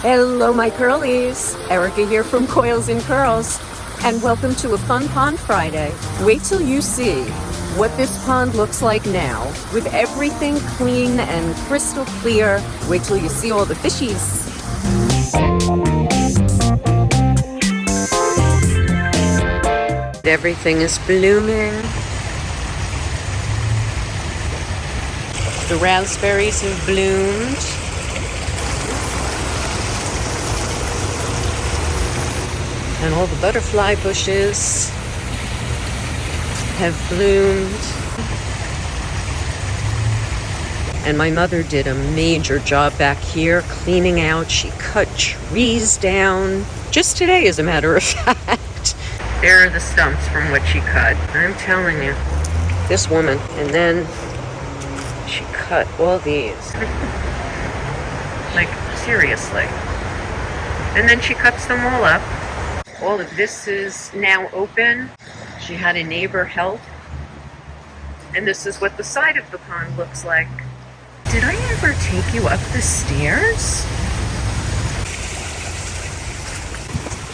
Hello, my curlies. Erica here from Coils and Curls, and welcome to a Fun Pond Friday. Wait till you see what this pond looks like now, with everything clean and crystal clear. Wait till you see all the fishies. Everything is blooming. The raspberries have bloomed. And all the butterfly bushes have bloomed. And my mother did a major job back here cleaning out. She cut trees down just today, as a matter of fact. There are the stumps from what she cut. I'm telling you, this woman. And then she cut all these. Like, seriously. And then she cuts them all up. All of this is now open. She had a neighbor help. And this is what the side of the pond looks like. Did I ever take you up the stairs?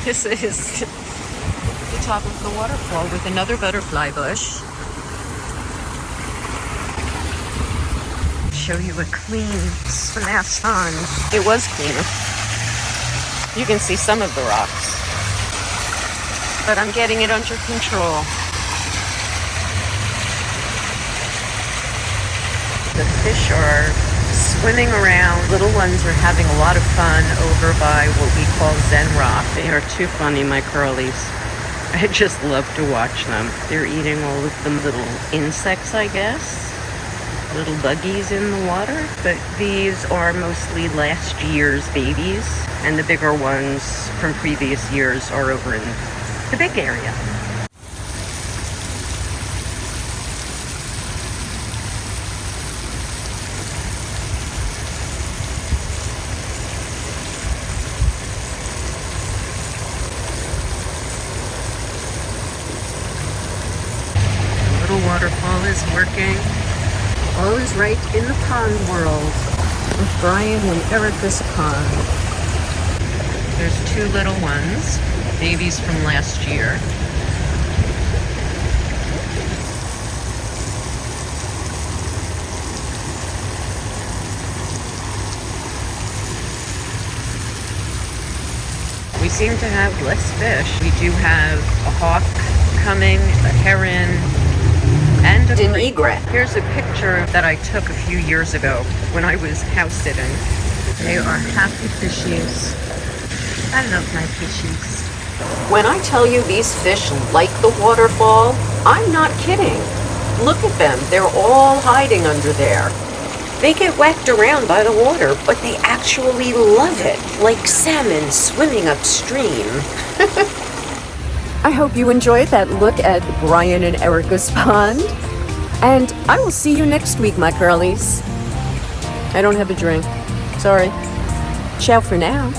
This is the top of the waterfall with another butterfly bush. Show you a clean splash pond. It was cleaner. You can see some of the rocks, but I'm getting it under control. The fish are swimming around. Little ones are having a lot of fun over by what we call Zen Rock. They are too funny, my curlies. I just love to watch them. They're eating all of the little insects, I guess. Little buggies in the water. But these are mostly last year's babies, and the bigger ones from previous years are over in the big area. The little waterfall is working. All is right in the pond world with Brian and Erica's pond. There's two little ones. Babies from last year. We seem to have less fish. We do have a hawk coming, a heron, and an egret. Here's a picture that I took a few years ago when I was house sitting. They are happy fishies. I love my fishies. When I tell you these fish like the waterfall, I'm not kidding. Look at them. They're all hiding under there. They get whacked around by the water, but they actually love it, like salmon swimming upstream. I hope you enjoyed that look at Brian and Erica's pond. And I will see you next week, my curlies. I don't have a drink. Sorry. Ciao for now.